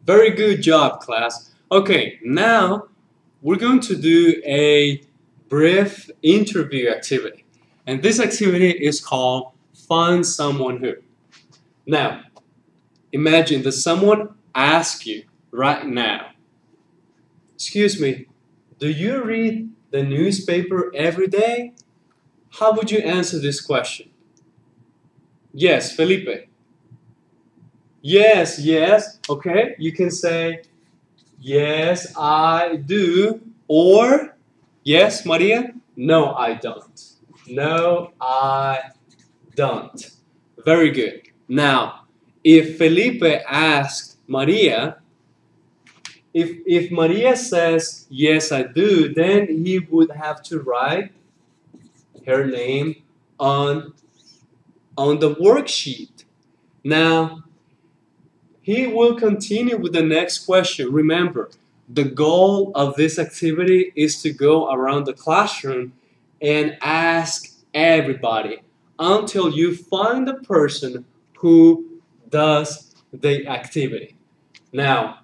Very good job, class. Okay, now we're going to do a brief interview activity. And this activity is called Find Someone Who. Now, imagine that someone asks you right now, excuse me, do you read the newspaper every day? How would you answer this question? Yes, Felipe. Yes, yes. Okay, you can say, yes, I do. Or, yes, Maria? No, I don't. No, I don't. Very good. Now, if Felipe asked Maria, if Maria says, yes, I do, then he would have to write her name on the worksheet. Now, he will continue with the next question. Remember, the goal of this activity is to go around the classroom and ask everybody until you find the person who does the activity. Now,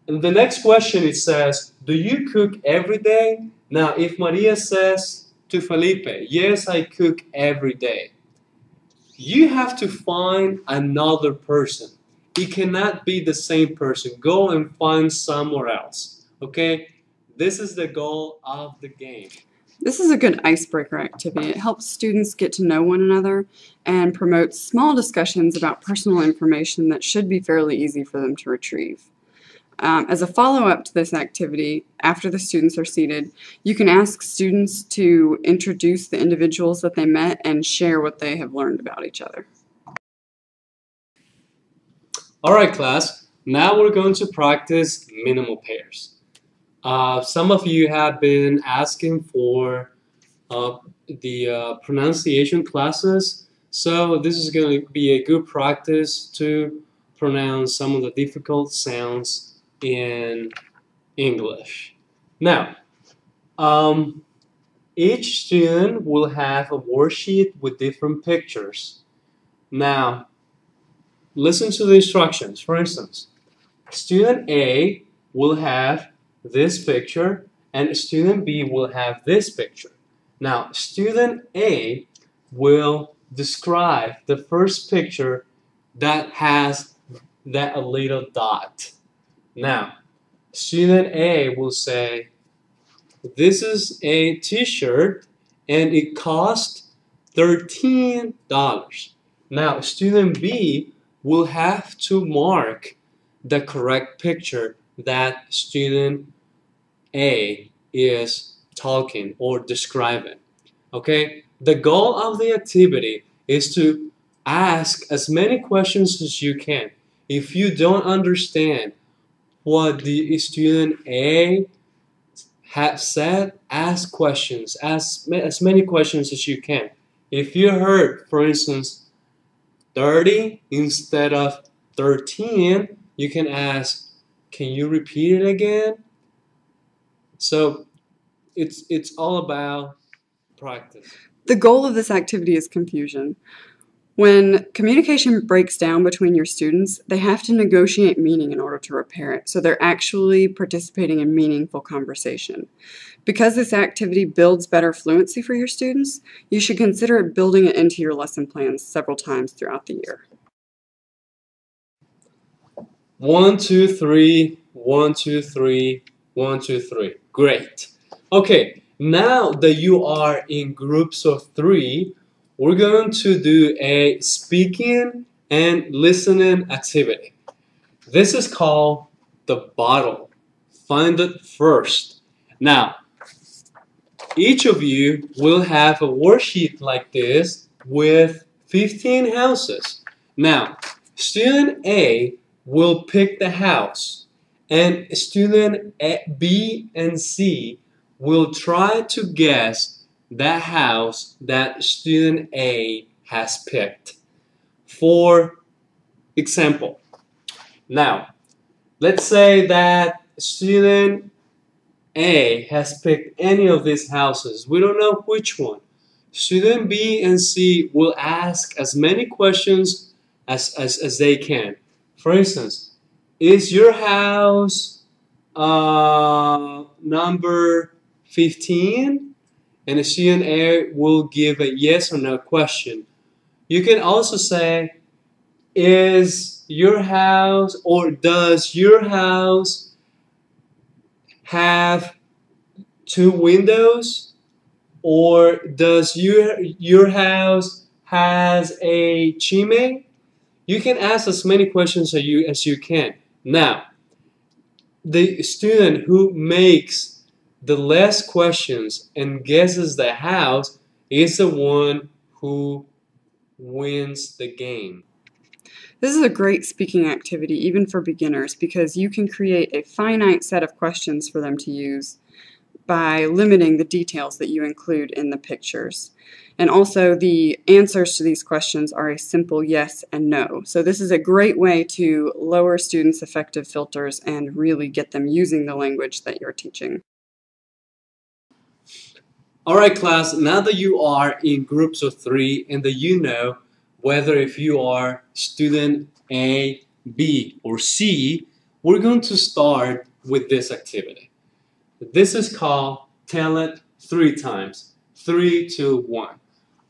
in the next question it says, do you cook every day? Now, if Maria says to Felipe, yes, I cook every day, you have to find another person. It cannot be the same person. Go and find somewhere else. Okay? This is the goal of the game. This is a good icebreaker activity. It helps students get to know one another and promotes small discussions about personal information that should be fairly easy for them to retrieve. As a follow-up to this activity, after the students are seated, you can ask students to introduce the individuals that they met and share what they have learned about each other. All right, class. Now we're going to practice minimal pairs. Some of you have been asking for the pronunciation classes, so this is going to be a good practice to pronounce some of the difficult sounds in English. Now, each student will have a worksheet with different pictures. Now, listen to the instructions. For instance, student A will have this picture and student B will have this picture. Now, student A will describe the first picture that has that little dot. Now, student A will say, this is a t-shirt and it cost $13. Now, student B will have to mark the correct picture that student A is talking or describing. Okay? The goal of the activity is to ask as many questions as you can. If you don't understand what the student A has said, ask questions. Ask as many questions as you can. If you heard, for instance, 30 instead of 13, you can ask, can you repeat it again? So it's all about practice. The goal of this activity is confusion. When communication breaks down between your students, they have to negotiate meaning in order to repair it, so they're actually participating in meaningful conversation. Because this activity builds better fluency for your students, you should consider building it into your lesson plans several times throughout the year. 1, 2, 3, 1, 2, 3, 1, 2, 3. Great. Okay, now that you are in groups of 3, we're going to do a speaking and listening activity. This is called the bottle. Find it first. Now, each of you will have a worksheet like this with 15 houses. Now, student A will pick the house, and student B and C will try to guess that house that student A has picked. For example, now, let's say that student A has picked any of these houses. We don't know which one. Student B and C will ask as many questions as they can. For instance, is your house number 15? And the student A will give a yes or no question. You can also say, is your house or does your house have 2 windows? Or does your house has a chimney? You can ask as many questions as you can. Now, the student who makes the less questions and guesses the house is the one who wins the game. This is a great speaking activity, even for beginners, because you can create a finite set of questions for them to use by limiting the details that you include in the pictures. And also, the answers to these questions are a simple yes and no. So this is a great way to lower students' affective filters and really get them using the language that you're teaching. All right, class, now that you are in groups of 3 and that you know whether if you are student A, B, or C, we're going to start with this activity. This is called Tell It 3 times. 3, 2, 1.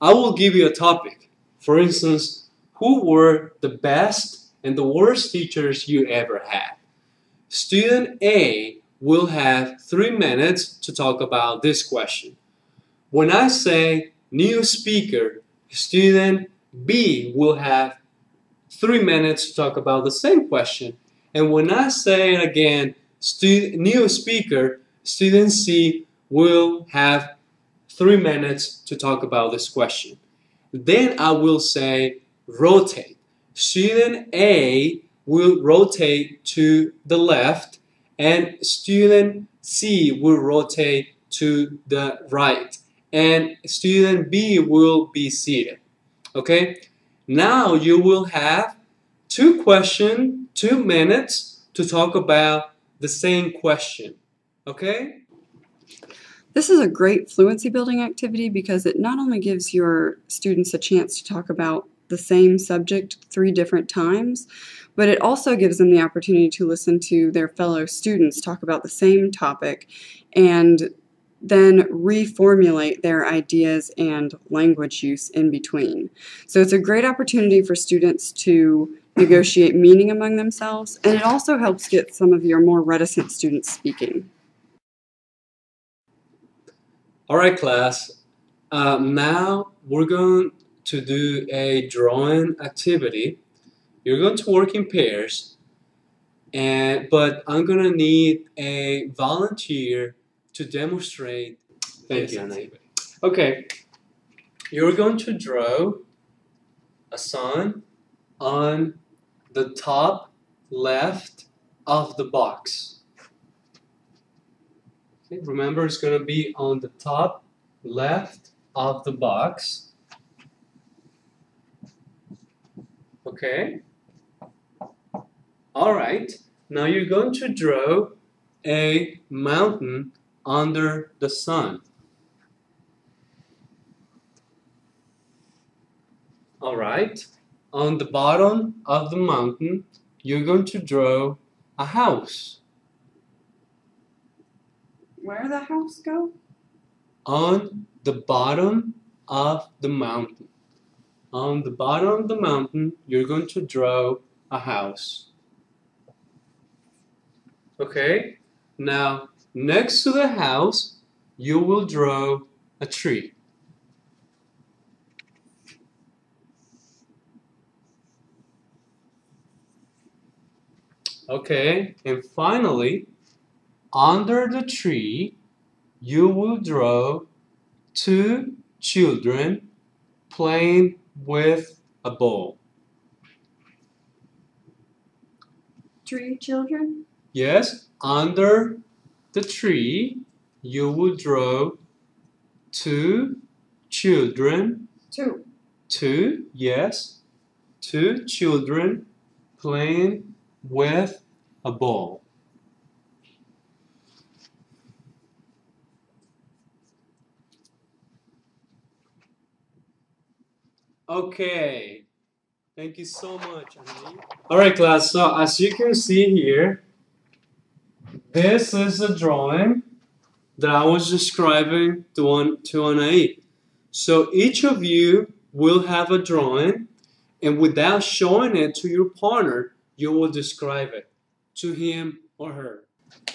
I will give you a topic. For instance, who were the best and the worst teachers you ever had? Student A will have 3 minutes to talk about this question. When I say new speaker, student B will have 3 minutes to talk about the same question. And when I say it again, new speaker, student C will have 3 minutes to talk about this question. Then I will say rotate. Student A will rotate to the left and student C will rotate to the right. And student B will be seated. Okay? Now you will have 2 questions, 2 minutes to talk about the same question. Okay? This is a great fluency building activity because it not only gives your students a chance to talk about the same subject 3 different times, but it also gives them the opportunity to listen to their fellow students talk about the same topic and then reformulate their ideas and language use in between. So it's a great opportunity for students to negotiate meaning among themselves, and it also helps get some of your more reticent students speaking. All right, class. Now we're going to do a drawing activity. You're going to work in pairs, but I'm going to need a volunteer to demonstrate this activity. Okay, you're going to draw a sun on the top left of the box. Okay, remember, it's going to be on the top left of the box. Okay. All right. Now you're going to draw a mountain under the sun. All right. On the bottom of the mountain, you're going to draw a house. Where the house go? On the bottom of the mountain. On the bottom of the mountain, you're going to draw a house. Okay? Now, next to the house, you will draw a tree. Okay? And finally, under the tree, you will draw 2 children playing with a ball. 3 children? Yes, under the tree, you will draw 2 children. 2. 2, yes. 2 children playing with a ball. Okay. Thank you so much, Annie. All right, class. So as you can see here, this is a drawing that I was describing to Anai. So each of you will have a drawing, and without showing it to your partner, you will describe it to him or her.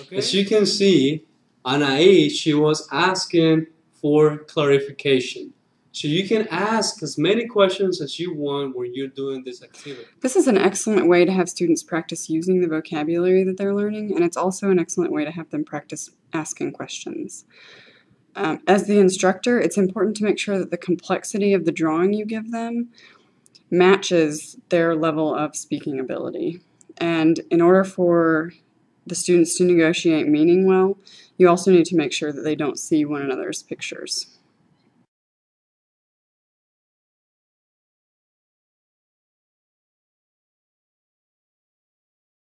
Okay? As you can see, Anai, she was asking for clarification. So you can ask as many questions as you want when you're doing this activity. This is an excellent way to have students practice using the vocabulary that they're learning, and it's also an excellent way to have them practice asking questions. As the instructor, it's important to make sure that the complexity of the drawing you give them matches their level of speaking ability. And in order for the students to negotiate meaning well, you also need to make sure that they don't see one another's pictures.